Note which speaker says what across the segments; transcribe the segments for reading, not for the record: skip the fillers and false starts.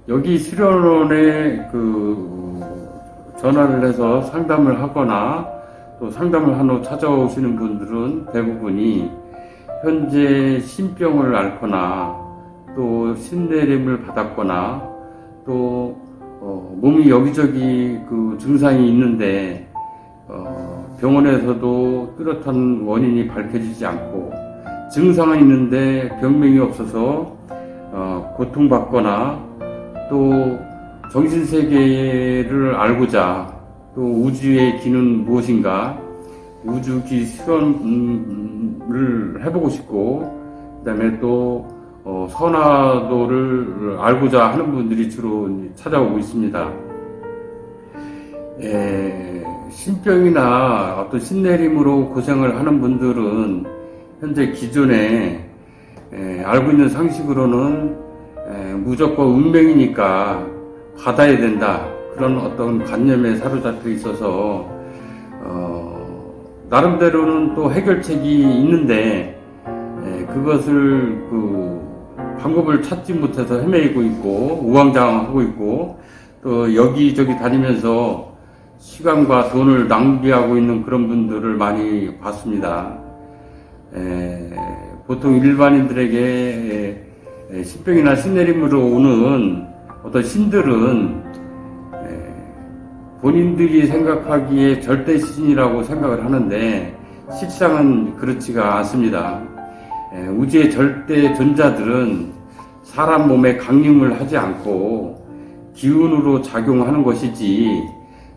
Speaker 1: 여기 수련원에 전화를 해서 상담을 하거나 또 상담을 한 후 찾아오시는 분들은 대부분이 현재 신병을 앓거나 또 신내림을 받았거나 또 몸이 여기저기 증상이 있는데 병원에서도 뚜렷한 원인이 밝혀지지 않고 증상은 있는데 병명이 없어서 고통받거나 또 정신세계를 알고자 또 우주의 기는 무엇인가 우주기 실험을 해보고 싶고 그 다음에 또 선화도를 알고자 하는 분들이 주로 찾아오고 있습니다. 신병이나 어떤 신내림으로 고생을 하는 분들은 현재 기존에 알고 있는 상식으로는 무조건 운명이니까 받아야 된다 그런 어떤 관념에 사로잡혀 있어서 나름대로는 또 해결책이 있는데 그것을 방법을 찾지 못해서 헤매고 있고 우왕좌왕하고 있고 또 여기저기 다니면서 시간과 돈을 낭비하고 있는 그런 분들을 많이 봤습니다. 보통 일반인들에게 신병이나 신내림으로 오는 어떤 신들은 본인들이 생각하기에 절대 신이라고 생각을 하는데 실상은 그렇지가 않습니다. 우주의 절대 존재들은 사람 몸에 강림을 하지 않고 기운으로 작용하는 것이지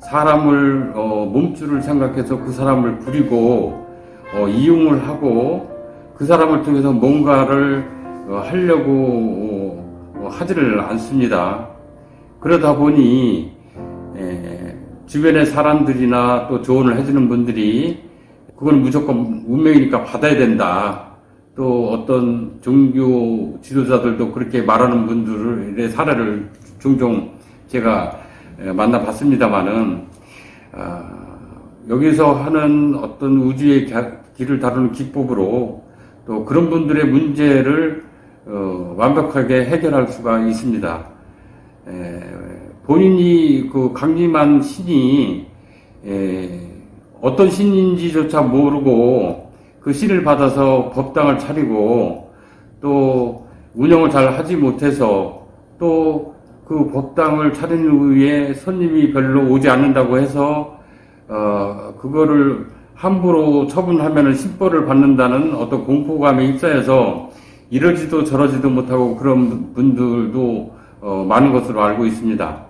Speaker 1: 사람을 몸줄을 생각해서 그 사람을 부리고 이용을 하고 그 사람을 통해서 뭔가를 하려고 하지를 않습니다. 그러다 보니 주변의 사람들이나 또 조언을 해주는 분들이 그건 무조건 운명이니까 받아야 된다. 또 어떤 종교 지도자들도 그렇게 말하는 분들의 사례를 종종 제가 만나봤습니다만은 여기서 하는 어떤 우주의 길을 다루는 기법으로 또 그런 분들의 문제를 완벽하게 해결할 수가 있습니다. 본인이 강림한 신이 어떤 신인지조차 모르고 그 신을 받아서 법당을 차리고 또 운영을 잘 하지 못해서 또 그 법당을 차린 후에 손님이 별로 오지 않는다고 해서 그거를 함부로 처분하면 신벌을 받는다는 어떤 공포감에 휩싸여서 이러지도 저러지도 못하고 그런 분들도 많은 것으로 알고 있습니다.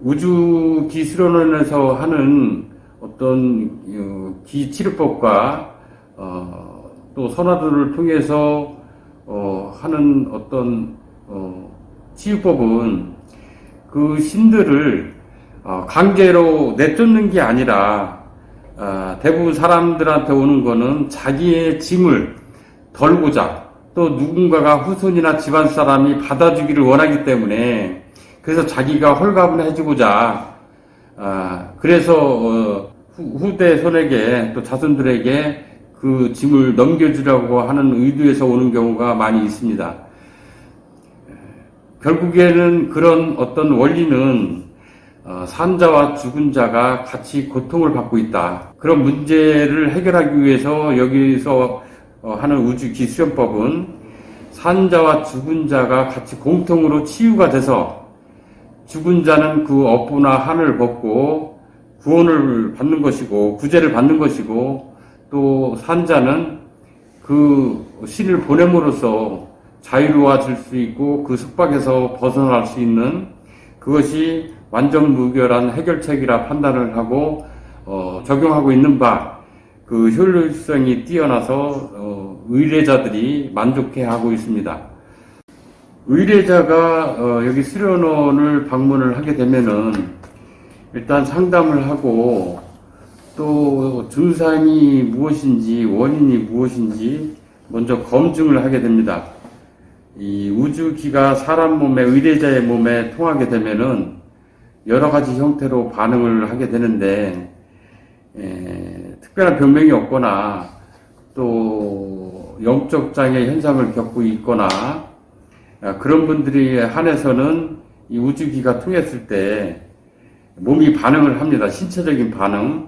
Speaker 1: 우주기술원에서 하는 어떤 기치료법과 또 선화도를 통해서 하는 어떤 치유법은 그 신들을 강제로 내쫓는 게 아니라 대부분 사람들한테 오는 거는 자기의 짐을 덜고자 또 누군가가 후손이나 집안 사람이 받아주기를 원하기 때문에 그래서 자기가 홀가분해지고자 그래서 후대 손에게 또 자손들에게 그 짐을 넘겨주려고 하는 의도에서 오는 경우가 많이 있습니다. 결국에는 그런 어떤 원리는 산자와 죽은 자가 같이 고통을 받고 있다. 그런 문제를 해결하기 위해서 여기서 하는 우주기수련법은 산자와 죽은 자가 같이 공통으로 치유가 돼서 죽은 자는 그 업보나 한을 벗고 구원을 받는 것이고 구제를 받는 것이고 또 산자는 그 신을 보냄으로써 자유로워질 수 있고 그 숙박에서 벗어날 수 있는 그것이 완전 무결한 해결책이라 판단을 하고 적용하고 있는 바 그 효율성이 뛰어나서 의뢰자들이 만족해하고 있습니다. 의뢰자가 여기 수련원을 방문을 하게 되면은 일단 상담을 하고 또 증상이 무엇인지 원인이 무엇인지 먼저 검증을 하게 됩니다. 이 우주기가 사람 몸에 의뢰자의 몸에 통하게 되면은 여러 가지 형태로 반응을 하게 되는데, 특별한 병명이 없거나 또 영적 장애 현상을 겪고 있거나 그런 분들이 한해서는 이 우주기가 통했을 때 몸이 반응을 합니다. 신체적인 반응.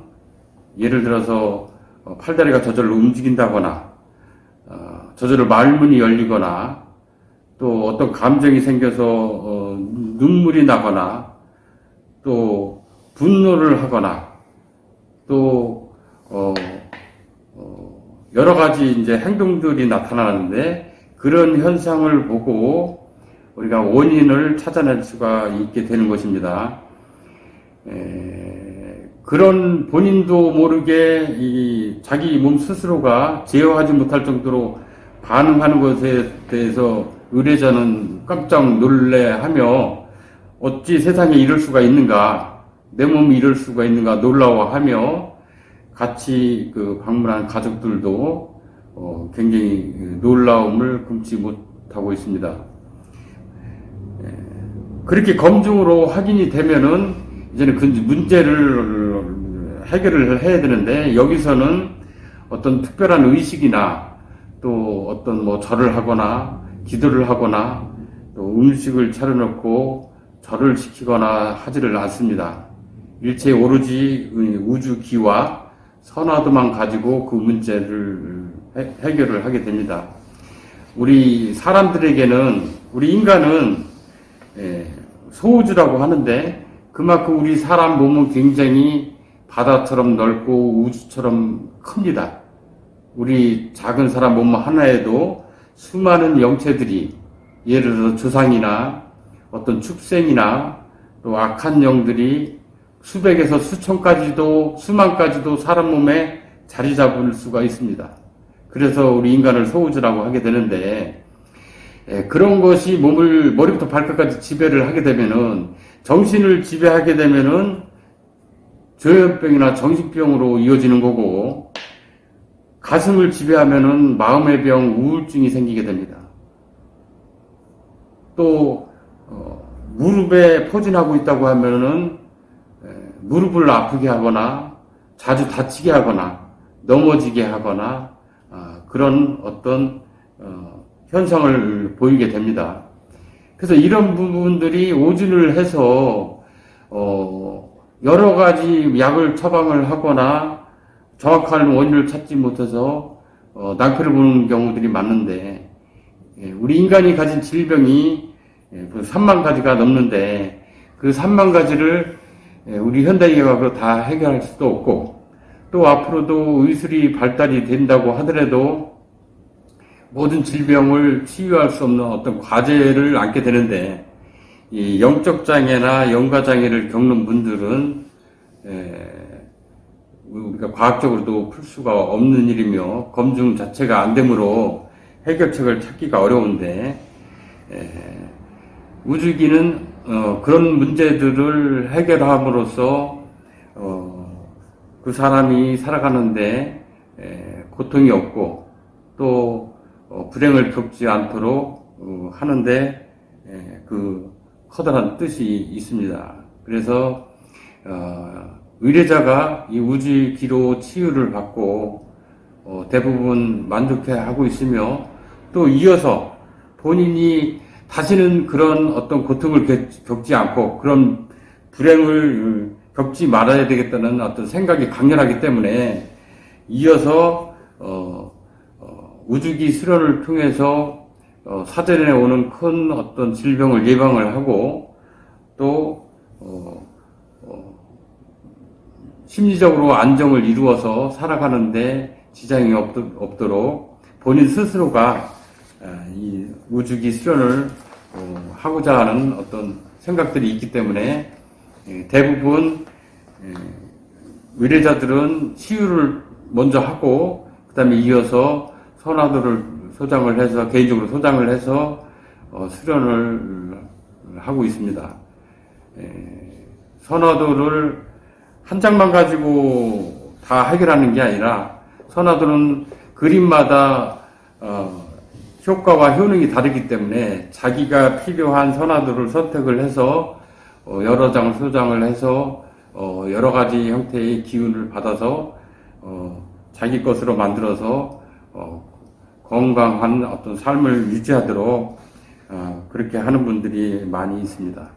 Speaker 1: 예를 들어서 팔다리가 저절로 움직인다거나 저절로 말문이 열리거나 또 어떤 감정이 생겨서 눈물이 나거나 또 분노를 하거나 또 여러 가지 이제 행동들이 나타나는데 그런 현상을 보고 우리가 원인을 찾아낼 수가 있게 되는 것입니다. 그런 본인도 모르게 이 자기 몸 스스로가 제어하지 못할 정도로 반응하는 것에 대해서 의뢰자는 깜짝 놀래하며 어찌 세상에 이럴 수가 있는가, 내 몸이 이럴 수가 있는가 놀라워하며 같이 그 방문한 가족들도 굉장히 놀라움을 금치 못하고 있습니다. 그렇게 검증으로 확인이 되면은 이제는 그 문제를 해결을 해야 되는데 여기서는 어떤 특별한 의식이나 또 어떤 뭐 절을 하거나 기도를 하거나 또 음식을 차려놓고 절을 시키거나 하지를 않습니다. 일체 오로지 우주기와 선화도만 가지고 그 문제를 해결을 하게 됩니다. 우리 사람들에게는, 우리 인간은 소우주라고 하는데 그만큼 우리 사람 몸은 굉장히 바다처럼 넓고 우주처럼 큽니다. 우리 작은 사람 몸 하나에도 수많은 영체들이 예를 들어 조상이나 어떤 축생이나 또 악한 영들이 수백에서 수천까지도 수만까지도 사람 몸에 자리 잡을 수가 있습니다. 그래서 우리 인간을 소우주라고 하게 되는데 그런 것이 몸을 머리부터 발끝까지 지배를 하게 되면은 정신을 지배하게 되면은 조현병이나 정신병으로 이어지는 거고 가슴을 지배하면은 마음의 병, 우울증이 생기게 됩니다. 또 무릎에 포진하고 있다고 하면은 무릎을 아프게 하거나 자주 다치게 하거나 넘어지게 하거나 그런 어떤 현상을 보이게 됩니다. 그래서 이런 부분들이 오진을 해서 여러 가지 약을 처방을 하거나 정확한 원인을 찾지 못해서 낭패를 보는 경우들이 많은데 우리 인간이 가진 질병이 3만 가지가 넘는데 그 3만 가지를 우리 현대의학으로 다 해결할 수도 없고 또 앞으로도 의술이 발달이 된다고 하더라도 모든 질병을 치유할 수 없는 어떤 과제를 안게 되는데 이 영적 장애나 영가 장애를 겪는 분들은 우리가 과학적으로도 풀 수가 없는 일이며 검증 자체가 안 되므로 해결책을 찾기가 어려운데 우주기는 그런 문제들을 해결함으로써 그 사람이 살아가는데 고통이 없고 또 불행을 겪지 않도록 하는데 그 커다란 뜻이 있습니다. 그래서 의뢰자가 이 우주기로 치유를 받고 대부분 만족해하고 있으며 또 이어서 본인이 다시는 그런 어떤 고통을 겪지 않고 그런 불행을 겪지 말아야 되겠다는 어떤 생각이 강렬하기 때문에 이어서 우주기 수련을 통해서 사전에 오는 큰 어떤 질병을 예방을 하고 또 심리적으로 안정을 이루어서 살아가는데 지장이 없도록 본인 스스로가 이 우주기 수련을 하고자 하는 어떤 생각들이 있기 때문에 대부분 의뢰자들은 치유를 먼저 하고 그 다음에 이어서 선화도를 소장을 해서 개인적으로 소장을 해서 수련을 하고 있습니다. 선화도를 한 장만 가지고 다 해결하는 게 아니라 선화도는 그림마다 효과와 효능이 다르기 때문에 자기가 필요한 선화도를 선택을 해서 여러 장 소장을 해서 여러 가지 형태의 기운을 받아서 자기 것으로 만들어서 건강한 어떤 삶을 유지하도록 그렇게 하는 분들이 많이 있습니다.